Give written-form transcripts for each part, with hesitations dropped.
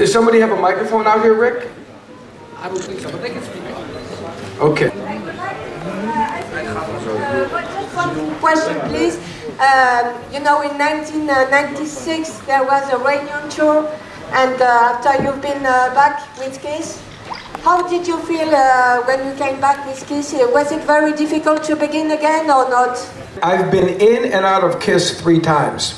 Does somebody have a microphone out here, Rick? I don't think so, but they can speak. Okay. Just one question, please. You know, in 1996 there was a reunion tour, and after you've been back with KISS, how did you feel when you came back with KISS? Was it very difficult to begin again or not? I've been in and out of KISS 3 times.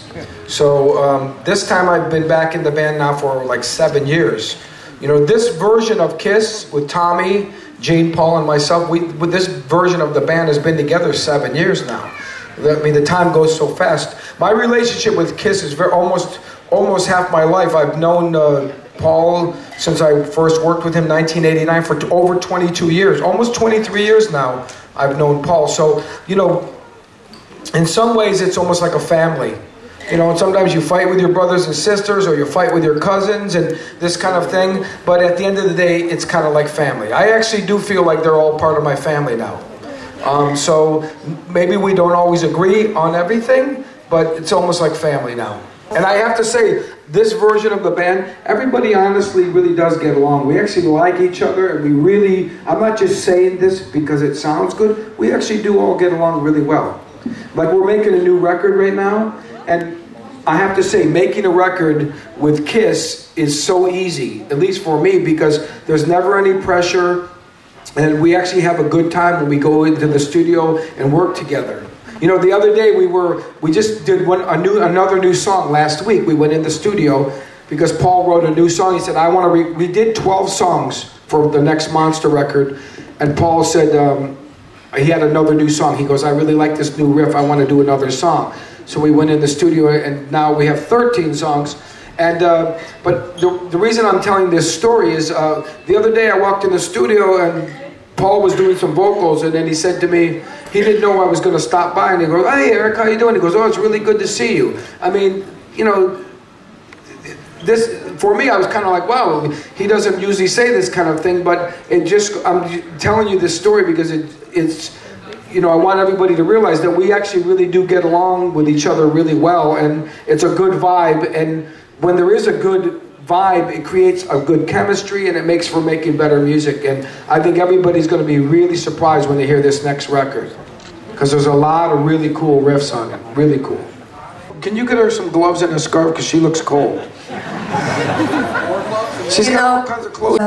So this time I've been back in the band now for like 7 years. You know, this version of KISS with Tommy, Gene, Paul, and myself, with this version of the band has been together 7 years now. I mean, the time goes so fast. My relationship with KISS is almost half my life. I've known Paul since I first worked with him, 1989, for over 22 years. Almost 23 years now I've known Paul. So, you know, in some ways it's almost like a family. You know, and sometimes you fight with your brothers and sisters, or you fight with your cousins and this kind of thing. But at the end of the day, it's kind of like family. I actually do feel like they're all part of my family now. So maybe we don't always agree on everything, but it's almost like family now. And I have to say, this version of the band, everybody honestly really does get along. We actually like each other, and we really, I'm not just saying this because it sounds good, we actually do all get along really well. Like, we're making a new record right now, and I have to say, making a record with KISS is so easy, at least for me, because there's never any pressure, and we actually have a good time when we go into the studio and work together. You know, the other day we just did another new song last week. We went in the studio because Paul wrote a new song. He said, I want to we did 12 songs for the next Monster record, and Paul said he had another new song. He goes, I really like this new riff, I want to do another song. So we went in the studio, and now we have 13 songs. And but the reason I'm telling this story is the other day I walked in the studio and Paul was doing some vocals, and then he said to me, he didn't know I was going to stop by, and he goes, hey Eric, how you doing? He goes, oh, it's really good to see you. I mean, you know, this, for me, I was kind of like, wow, he doesn't usually say this kind of thing, but it just, I'm telling you this story because it's, you know, I want everybody to realize that we actually really do get along with each other really well, and it's a good vibe, and when there is a good vibe, it creates a good chemistry, and it makes for making better music. And I think everybody's going to be really surprised when they hear this next record, because there's a lot of really cool riffs on it. Really cool. Can you get her some gloves and a scarf, because she looks cold? She's got all kinds of clothes.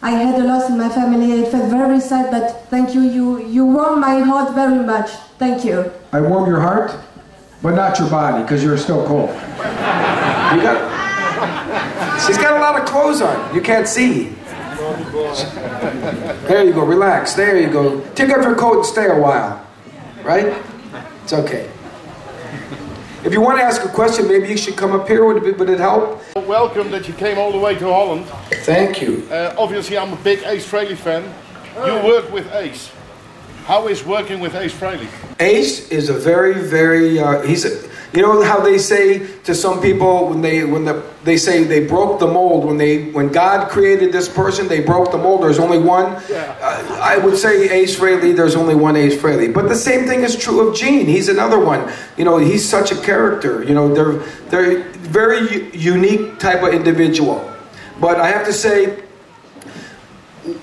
I had a loss in my family. It felt very sad, but thank you. You warmed my heart very much. Thank you. I warm your heart, but not your body, because you're still cold. You got. She's got a lot of clothes on. You can't see. There you go. Relax. There you go. Take off your coat and stay a while. Right? It's okay. If you want to ask a question, maybe you should come up here. Would it help? Welcome that you came all the way to Holland. Thank you. Obviously, I'm a big Ace Frehley fan. You work with Ace. How is working with Ace Frehley? Ace is a very, very. You know how they say to some people when they say they broke the mold, when God created this person, they broke the mold. There's only one. Yeah. I would say Ace Frehley. There's only one Ace Frehley. But the same thing is true of Gene. He's another one. You know, he's such a character. You know, they're very unique type of individual. But I have to say,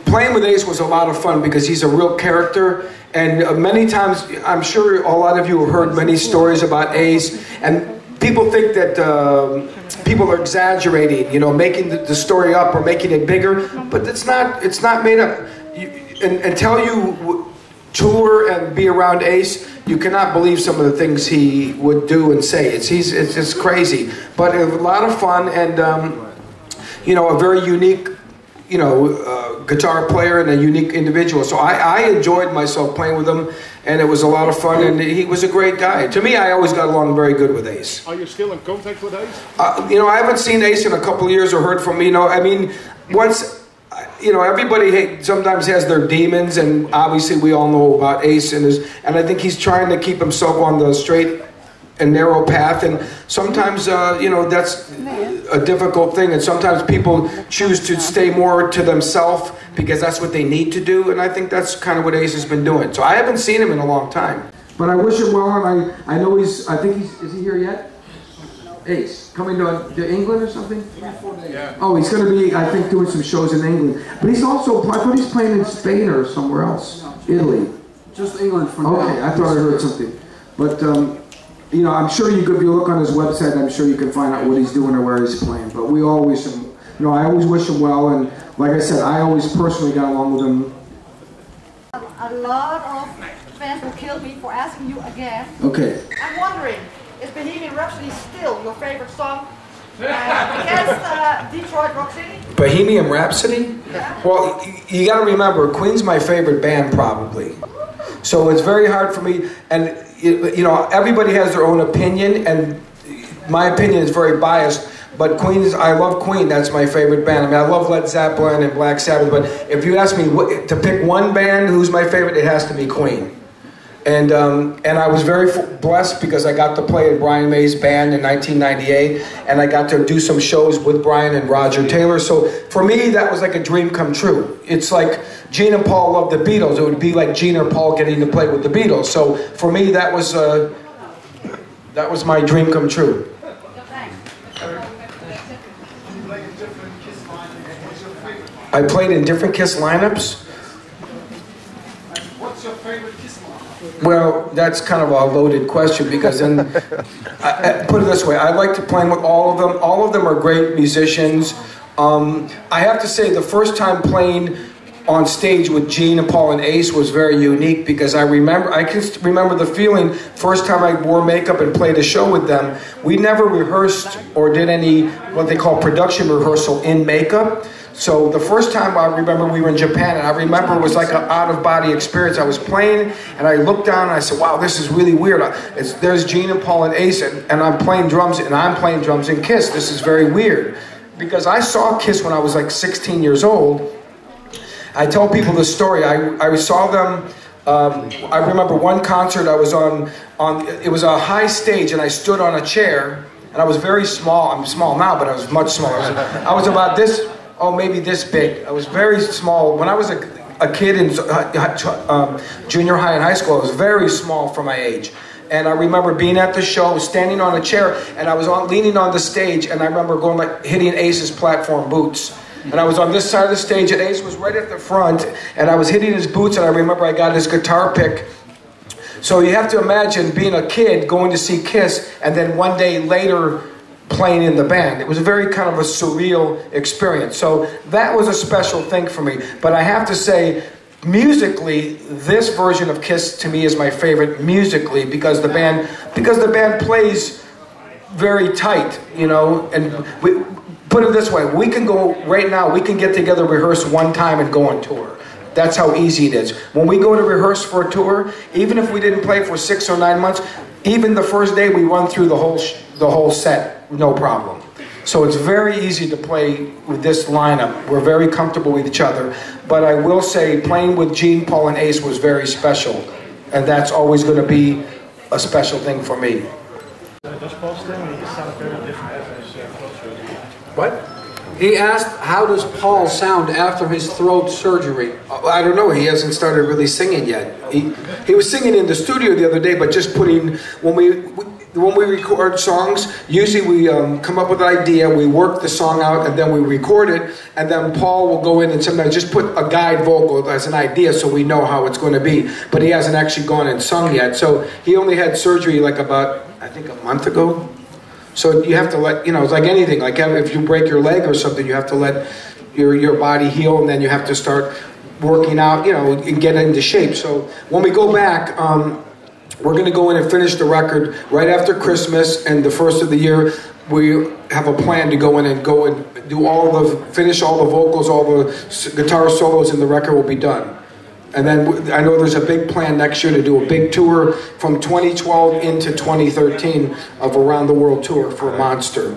playing with Ace was a lot of fun because he's a real character. And many times, I'm sure a lot of you have heard many stories about Ace, and people think that people are exaggerating, you know, making the story up or making it bigger, but it's not made up. Until you tour and be around Ace, you cannot believe some of the things he would do and say. It's just crazy, but a lot of fun, and you know, a very unique, you know, guitar player and a unique individual. So I enjoyed myself playing with him, and it was a lot of fun, and he was a great guy. To me, I always got along very good with Ace. Are you still in contact with Ace? You know, I haven't seen Ace in a couple of years or heard from him. You know, I mean, once, you know, everybody sometimes has their demons, and obviously we all know about Ace, and I think he's trying to keep himself on the straight and narrow path, and sometimes you know, that's a difficult thing, and sometimes people choose to stay more to themselves because that's what they need to do, and I think that's kind of what Ace has been doing. So I haven't seen him in a long time, but I wish him well, and I know is he here yet? Ace. Coming to England or something? Yeah. Oh, he's going to be, I think, doing some shows in England. But he's also, I thought he's playing in Spain or somewhere else. Italy. Just England for now. Okay, I thought I heard something. But, you know, I'm sure if you look on his website, I'm sure you can find out what he's doing or where he's playing. But we all wish him, you know, I always wish him well. And like I said, I always personally got along with him. A lot of fans will kill me for asking you again. Okay. I'm wondering, is Bohemian Rhapsody still your favorite song against Detroit Rock City? Bohemian Rhapsody? Yeah. Well, you got to remember, Queen's my favorite band probably. So it's very hard for me, and you know, everybody has their own opinion, and my opinion is very biased. But I love Queen. That's my favorite band. I mean, I love Led Zeppelin and Black Sabbath. But if you ask me to pick one band who's my favorite, it has to be Queen. And I was very blessed because I got to play in Brian May's band in 1998, and I got to do some shows with Brian and Roger Taylor. So for me, that was like a dream come true. It's like Gene and Paul loved the Beatles. It would be like Gene or Paul getting to play with the Beatles. So for me, that was my dream come true. I played in different KISS lineups. What's your favorite KISS lineup? Well, that's kind of a loaded question because then, put it this way, I like to play with all of them. All of them are great musicians. I have to say the first time playing on stage with Gene and Paul and Ace was very unique because I can remember the feeling first time I wore makeup and played a show with them. We never rehearsed or did any what they call production rehearsal in makeup. So the first time I remember we were in Japan, and I remember it was like an out-of-body experience. I was playing, and I looked down, and I said, wow, this is really weird. There's Gene and Paul and Ace, and I'm playing drums, and I'm playing drums in KISS. This is very weird. Because I saw KISS when I was like 16 years old. I tell people this story. I saw them, I remember one concert I was on, it was a high stage, and I stood on a chair, and I was very small. I'm small now, but I was much smaller. I was about this, oh, maybe this big. I was very small. When I was a kid in junior high and high school, I was very small for my age. And I remember being at the show, standing on a chair, and I was leaning on the stage, and I remember going like hitting Ace's platform boots. And I was on this side of the stage, and Ace was right at the front, and I was hitting his boots, and I remember I got his guitar pick. So you have to imagine being a kid going to see KISS, and then one day later playing in the band. It was a very kind of a surreal experience. So that was a special thing for me. But I have to say, musically, this version of KISS to me is my favorite musically because the band plays very tight, you know. And we put it this way: we can go right now. We can get together, rehearse one time, and go on tour. That's how easy it is. When we go to rehearse for a tour, even if we didn't play for 6 or 9 months, even the first day we run through the whole set, no problem. So it's very easy to play with this lineup. We're very comfortable with each other. But I will say playing with Gene, Paul, and Ace was very special. And that's always going to be a special thing for me. Does Paul Stanley sound very different after his throat surgery? What? He asked, how does Paul sound after his throat surgery? I don't know. He hasn't started really singing yet. He was singing in the studio the other day, but just putting, when we record songs, usually we come up with an idea, we work the song out, and then we record it, and then Paul will go in and sometimes just put a guide vocal as an idea so we know how it's going to be. But he hasn't actually gone and sung yet. So he only had surgery like about, I think, a month ago. So you have to let, you know, it's like anything. Like if you break your leg or something, you have to let your body heal, and then you have to start working out, you know, and get into shape. So when we go back, we're going to go in and finish the record right after Christmas and the first of the year. We have a plan to go in and do finish all the vocals, all the guitar solos, and the record will be done. And then I know there's a big plan next year to do a big tour from 2012 into 2013 of around the world tour for Monster.